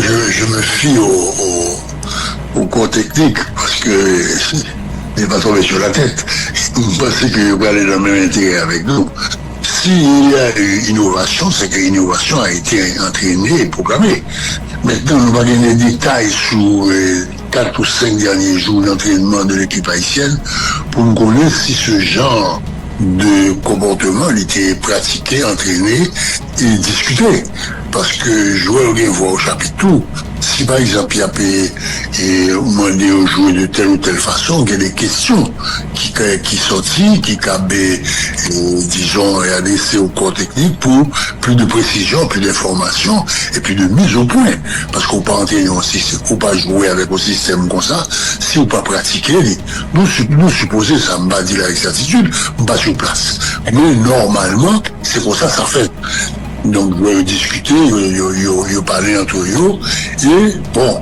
je me fie au corps technique parce que n'est pas tombé sur la tête. Vous pensez que vous allez dans le même intérêt avec nous. S'il y a eu innovation, c'est que l'innovation a été entraînée et programmée. Maintenant, nous allons donner des détails sur 4 ou 5 derniers jours d'entraînement de l'équipe haïtienne pour nous connaître si ce genre de comportement il était pratiqué, entraîné et discuté. Parce que jouer bien voir au chapitre, si par exemple il y a demandé aux joueurs de telle ou telle façon, il y a des questions qui sortent, qui cabent, disons, adressées au corps technique pour plus de précision, plus d'information et plus de mise au point. Parce qu'on peut entraîner un système, on peut pas jouer avec un système comme ça, si on peut pas pratiquer, nous supposer, ça me va dire la certitude, on pas sur place. Mais normalement, c'est pour ça fait. Donc, je discuter, je parlais entre eux, et bon,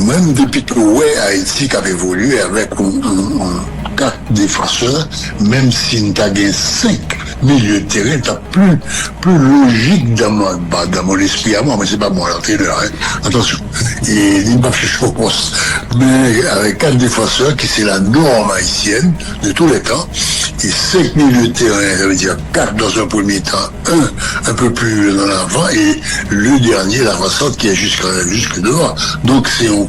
même depuis que Haïti a évolué avec un 4 défenseurs, même si nous avons 5 milieux de terrain, c'est plus logique dans mon esprit à moi, mais c'est pas moi l'entraîneur, hein. Attention. Et il m'a fait chaud poste. Mais avec 4 défenseurs, qui c'est la norme haïtienne de tous les temps, et 5 milieux de terrain, ça veut dire 4 dans un premier temps, un peu plus dans l'avant, et le dernier, l'avancante, qui est jusque devant. Donc c'est un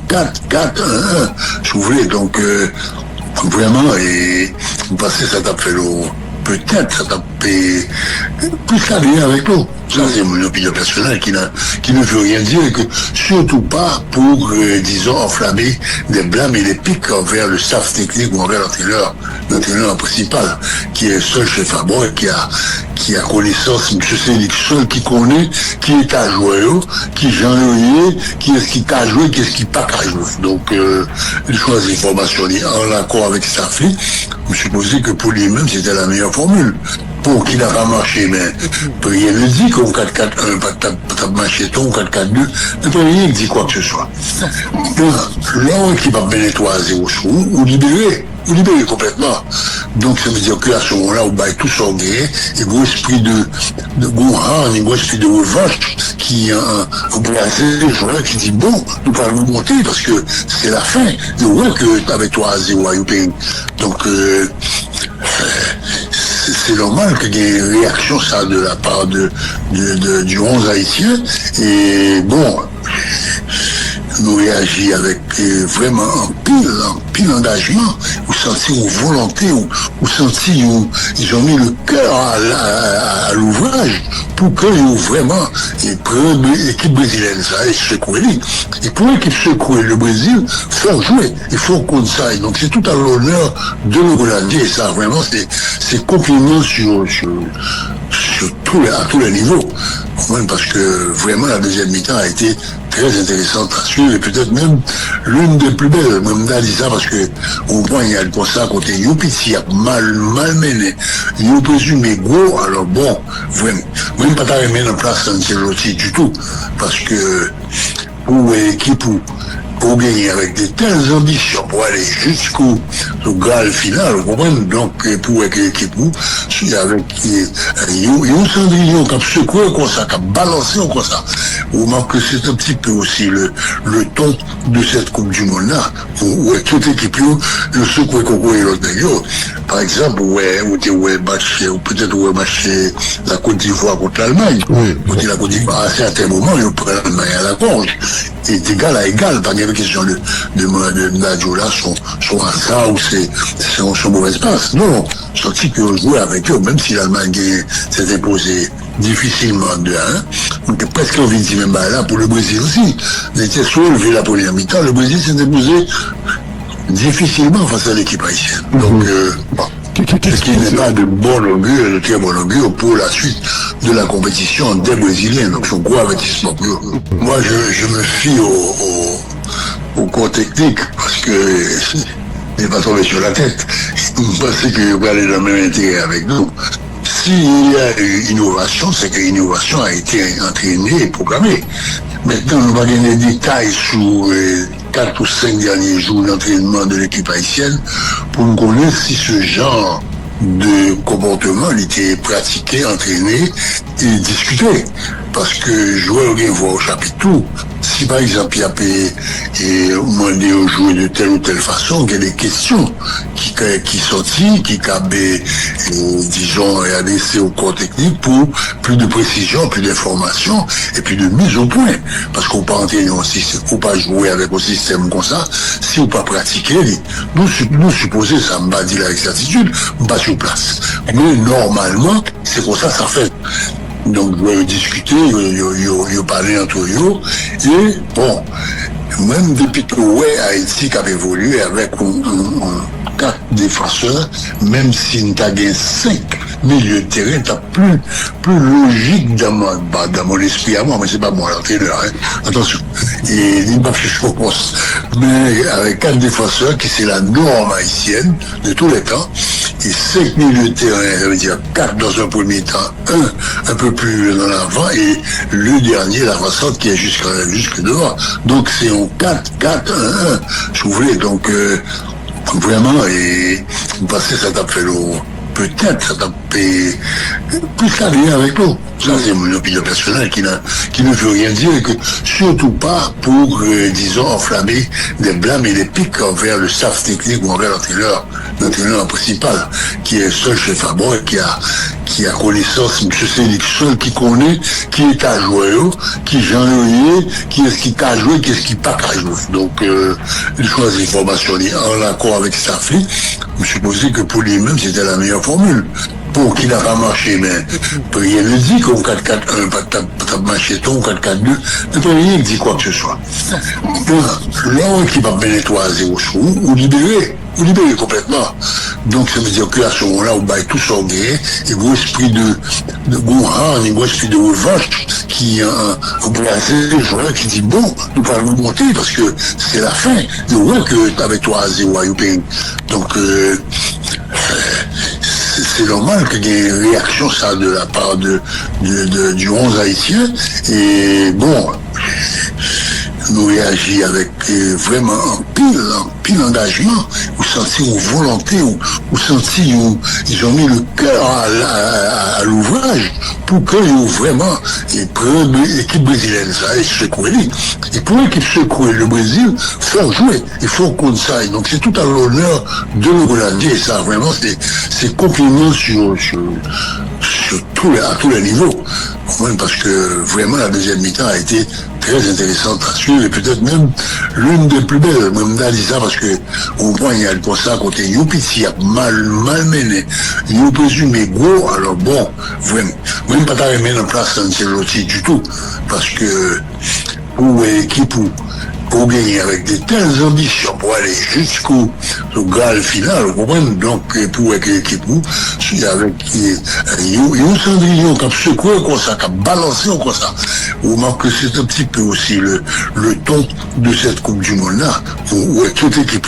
4-4-1-1, si vous voulez. Donc, vraiment, et vous passez, ça t'a fait peut-être ça t'a fait plus ça bien avec nous. Ça, c'est mon opinion personnelle qui ne veut rien dire et que surtout pas pour, disons, enflammer des blâmes et des pics envers le staff technique ou envers l'entraîneur principal, qui est seul chef à bord et qui a connaissance, M. Sélic seul qui connaît, qui est à jouer, qui j'en ai, qui est-ce qui t'a joué, qui est-ce qui pas qu'à jouer. Donc, il choisit l'information en accord avec sa fille. Je me suis posé que pour lui-même, c'était la meilleure formule. Pour qu'il n'a pas marché, mais rien ne dit qu'au 4-4-1, pas marché ton 4-4-2, ne peut rien dire quoi que ce soit. L'homme qui va bien nettoyer au sous, ou libérer complètement. Donc ça veut dire qu'à ce moment-là, on va tout s'orgueiller, et gros esprit de gourmand, et gros esprit de revanche, qui au Brésil, des joueurs qui dit bon, nous pouvons monter parce que c'est la fin. Et ouais que avec 3-0 à Youping. Donc, c'est normal qu'il y ait une réaction ça de la part du 11 haïtien. Et bon, nous réagit avec vraiment un pile engagement, ou sentir une volonté, ou sentir ils ont mis le cœur à l'ouvrage pour que vraiment l'équipe brésilienne ça et secouer. Et pour l'équipe secouer le Brésil, faut jouer, il faut qu'on ça. Et donc c'est tout à l'honneur de nos Hollandais, et ça vraiment c'est compliment à tous les niveaux. Parce que vraiment la deuxième mi-temps a été très intéressante à suivre et peut-être même l'une des plus belles, même d'Alisa, parce que au point il y a le constat côté Youpiti a mal mené, Youp présumé gros, alors bon, vraiment, même pas t'arriver mettre en place Ancelotti du tout, parce que pour l'équipe pour gagner avec de telles ambitions, pour aller jusqu'au Graal final, vous comprenez? Donc, pour l'équipe, avec un Cendrillon qui a secoué comme ça, qui a balancé comme ça. Vous remarquez que c'est un petit peu aussi le ton de cette Coupe du Monde-là, où toute l'équipe, le secoué Coco et l'autre d'ailleurs. Par exemple, peut-être où matché la Côte d'Ivoire contre l'Allemagne. Oui. Côté la Côte d'Ivoire, à un certain moment, ils prennent l'Allemagne à la gorge. Et d'égal à égal, pas une question de Nadio là, son hasard ou son mauvais passe. Non, sorti que jouer avec eux, même si l'Allemagne s'est imposée difficilement de 1, on était presque envie de dire même là pour le Brésil aussi. On était soulevé la première mi-temps, le Brésil s'est imposé difficilement face à l'équipe haïtienne. Donc, ce qui n'est pas de bon augure, de très bon augure pour la suite de la compétition des Brésiliens. Donc, son gros avertissement pour eux. Moi, je me fie au corps technique parce que il n'est pas tombé sur la tête. Vous pensez que vous allez dans le même intérêt avec nous. S'il y a eu innovation, c'est que l'innovation a été entraînée et programmée. Maintenant, nous allons donner des détails sur 4 ou 5 derniers jours d'entraînement de l'équipe haïtienne pour nous connaître si ce genre de comportement il était pratiqué, entraîné et discuté. parce que joueur qui voit au chapitre, si par exemple il y a demandé aux joueurs de telle ou telle façon, il y a des questions qui sortent, qui cabent, disons, adressées au corps technique pour plus de précision, plus d'information et plus de mise au point. Parce qu'on peut entrer aussi, faut pas jouer avec un système comme ça, si on pas pratiquer, nous supposer, ça me va dire avec certitude, pas sur place. Mais normalement, c'est comme ça fait. Donc, je discuter, je parler entre eux, et bon, même depuis que Haïti a évolué avec quatre défenseurs, même si nous avons 5 milieux de terrain, t'as plus logique dans mon esprit à moi, mais c'est pas moi l'entraîneur, hein. Attention. Et il m'a fait chaud poste. Mais avec 4 défenseurs, qui c'est la norme haïtienne de tous les temps, et 5 milieux de terrain, ça veut dire 4 dans un premier temps, un peu plus dans l'avant, et le dernier, l'avancante, qui est jusque devant. Donc c'est en 4-4-1-1, si vous voulez. Donc, vraiment, et parce que ça t'a fait peut-être ça t'a fait plus qu'à rien avec nous. Ça, c'est mon opinion personnelle qui ne veut rien dire et que surtout pas pour, disons, enflammer des blâmes et des pics envers le staff technique ou envers l'entraîneur principal, qui est seul chef à bord et qui a connaissance, M. Célic seul qui connaît, qui est à jouer, qui j'en ai, qui est-ce qui t'a joué, qui est-ce qui pas qu'à jouer. Donc, il choisit l'information en accord avec staff, je me suis posé que pour lui-même, c'était la meilleure formule. Pour qu'il n'a pas marché, mais rien ne dit qu'au 4-4-1, pas marché ton 4-4-2, ne peut rien dit quoi que ce soit. L'homme qui va bien nettoyer à 0 ou libérer complètement. Donc ça veut dire que à ce moment-là, on va tout s'orgueiller, et gros esprit de gourmand, et gros esprit de revanche, qui a blasé les joueurs qui dit bon, nous pouvons monter parce que c'est la fin. Nous voyons que avec 3-0 à Youping. Donc, c'est normal qu'il y ait une réaction, ça, de la part du 11 haïtien. Et bon, nous réagit avec vraiment un pile engagement, ou senti une volonté, ou senti ils ont mis le cœur à l'ouvrage pour que vraiment l'équipe brésilienne ça et secouer. Et pour l'équipe secouer le Brésil, faut jouer, il faut qu'on ça. Et donc c'est tout à l'honneur de l'Hollandais, et ça vraiment c'est compliment à tous les niveaux. Parce que vraiment la deuxième mi-temps a été très intéressante à suivre et peut-être même l'une des plus belles, même d'Alisa, parce que au point il y a le constat à côté Youpiti a mal mené, Youp présumé gros, alors bon, vraiment, même pas t'arriver en place Ancelotti du tout, parce que pour l'équipe pour gagner avec de telles ambitions, pour aller jusqu'au Graal final, vous comprenez? Donc, pour l'équipe, avec un Cendrillon qui a secoué comme ça, qui a balancé comme ça. Vous remarquez que c'est un petit peu aussi le ton de cette Coupe du Monde-là, où toute l'équipe,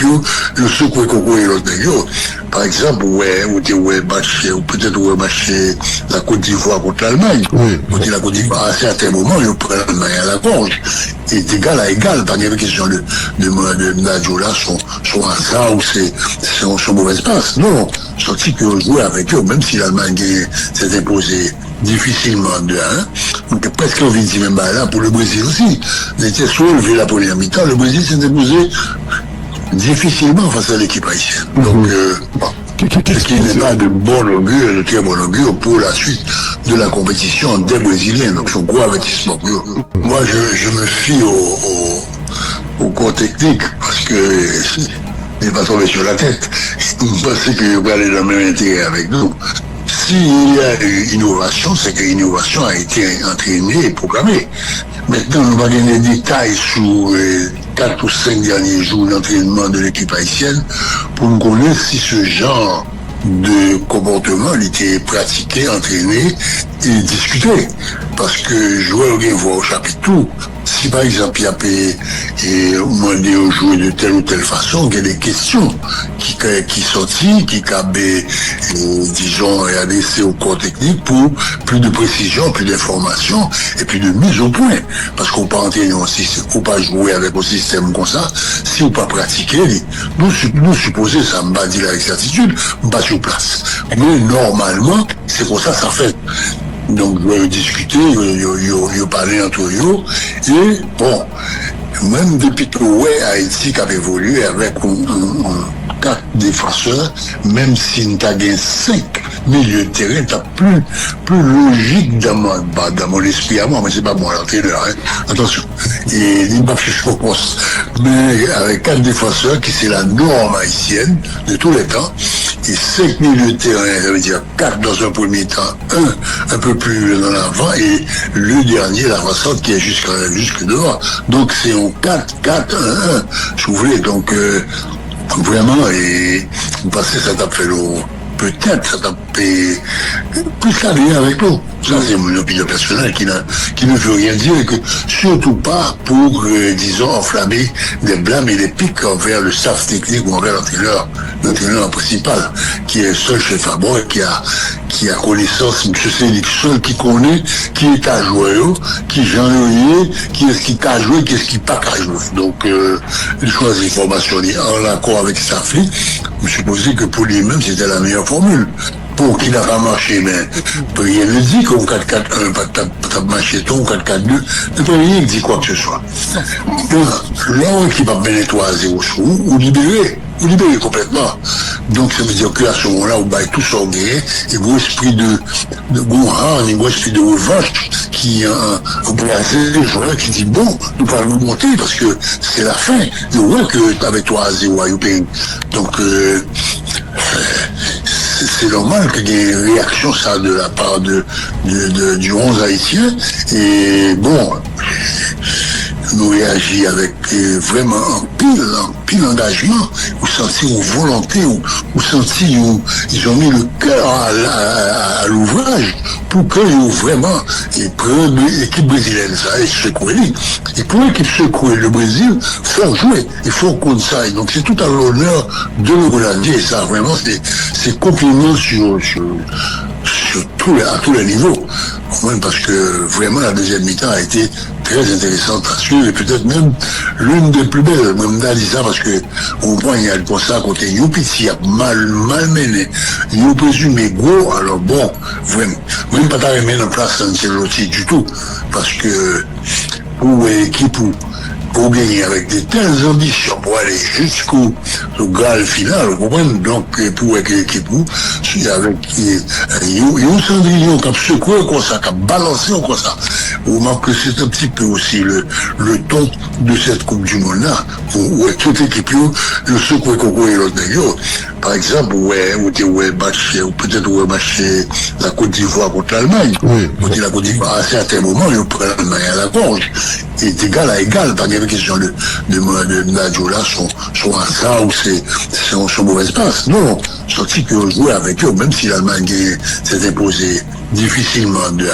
le secoué Coco et l'autre d'ailleurs. Par exemple, ou peut-être matché la Côte d'Ivoire contre l'Allemagne. Oui. La Côte d'Ivoire, à certains moments, ils prennent l'Allemagne à la gorge. Et d'égal à égal, pas une question de Nadjola, son hasard ou son mauvais passe. Non, sorti que jouer avec eux, même si l'Allemagne s'est imposée difficilement de 1, donc presque envie de dire même là pour le Brésil aussi. Il était soulevé la première mi-temps, le Brésil s'est imposé difficilement face à l'équipe haïtienne. Donc, ce qui n'est pas de bon augure, de très bon augure pour la suite de la compétition des Brésiliens. Donc, son gros avertissement. Moi, je me fie au corps technique parce que il n'est pas tombé sur la tête. Je pensais qu'il va aller dans le même intérêt avec nous. S'il y a eu innovation, c'est que l'innovation a été entraînée et programmée. Maintenant, nous allons donner des détails sur 4 ou 5 derniers jours d'entraînement de l'équipe haïtienne pour nous connaître si ce genre de comportement il était pratiqué, entraîné et discuté. Parce que joueur qui voit au chapitre, si par exemple il y a demandé aux joueurs de telle ou telle façon, il y a des questions qui sortent, qui cabent, disons, adressées au corps technique pour plus de précision, plus d'information et plus de mise au point. Parce qu'on peut entraîner aussi, faut pas jouer avec un système comme ça, si on pas pratiquer, nous supposer, ça me va dire avec certitude, pas sur place. Mais normalement, c'est comme ça fait. Donc, ils ont discuté, ils ont parlé entre eux. Et bon, même depuis que Haïti qui avait évolué avec quatre défenseurs, même si nous avons 5 milieux de terrain, c'est plus logique dans mon esprit à moi, mais c'est pas moi l'entraîneur, hein. Attention. Et il m'a fait au poste. Mais avec 4 défenseurs, qui c'est la norme haïtienne de tous les temps, et 5 milieux de terrain, ça veut dire 4 dans un premier temps, un peu plus dans l'avant, et le dernier, l'avancante, qui est jusque devant. Donc c'est en 4-4-1-1, si vous voulez. Donc, vraiment, et parce que ça t'a fait peut-être ça t'a fait plus qu'à rien avec nous. Ça, c'est mon opinion personnelle qui ne veut rien dire et que surtout pas pour, disons, enflammer des blâmes et des pics envers le staff technique ou envers l'entraîneur principal, qui est seul chef à bord et qui a connaissance, M. Sélic seul qui connaît, qui est à jouer, qui j'en qui est-ce qui t'a joué, qui est-ce qui pas qu'à jouer. Donc, il choisit formation en accord avec sa fille. Je me suis posé que pour lui-même, c'était la meilleure formule. Pour qu'il n'a pas marché, mais rien ne dit qu'au 4-4-1, pas marché ton 4-4-2, ne peut rien dire quoi que ce soit. Donc, l'homme qui va bien nettoyer à 0 sous, ou libérer complètement. Donc, ça veut dire qu'à ce moment-là, on va tout s'organiser, et gros esprit de gourmand, et gros esprit de revanche, qui a blasé les joueurs qui dit bon, nous pouvons monter parce que c'est la fin. Nous voyons que avec 3-0 à Youping. Donc, c'est normal qu'il y ait une réaction ça de la part du 11 haïtien. Et bon, nous réagit avec vraiment un pile engagement, ou senti une volonté, ou senti ils ont mis le cœur à l'ouvrage pour que vraiment l'équipe brésilienne ça et secouer. Et pour l'équipe secouer le Brésil, faut jouer, il faut qu'on ça. Et donc c'est tout à l'honneur de l'Hollandais, et ça vraiment c'est compliment à tous les niveaux. Même parce que vraiment la deuxième mi-temps a été très intéressante à suivre et peut-être même l'une des plus belles, même d'Alisa, parce que au point il y a le constat à côté Youpiti a mal mené, nous présumé gros, alors bon, vraiment, même pas t'arriver en place Ancelotti du tout, parce que pour l'équipe pour gagner avec de telles ambitions, pour aller jusqu'au Graal final, vous comprenez? Donc, pour l'équipe, avec un Cendrillon qui a secoué comme ça, qui a balancé comme ça. Vous remarquez que c'est un petit peu aussi le ton de cette Coupe du Monde-là, où toute l'équipe, le secoué Coco et l'autre d'ailleurs. Par exemple, ou peut-être match la Côte d'Ivoire contre l'Allemagne. Oui. La Côte d'Ivoire, à certains moments, ils prennent l'Allemagne à la gorge. Et d'égal à égal, pas de question de Nadio là, son hasard ou son mauvais passe. Non, sorti qu'ils jouaient avec eux, même si l'Allemagne s'est imposée difficilement de 1,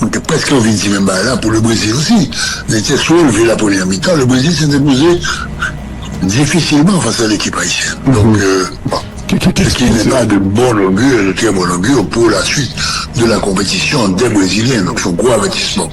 on était presque envie de dire même là pour le Brésil aussi. On était soulevé la première mi-temps, le Brésil s'est imposé difficilement face à l'équipe haïtienne. Donc, ce qui n'est pas de bon augure, de très bon augure pour la suite de la compétition des Brésiliens. Donc, je crois avertissement.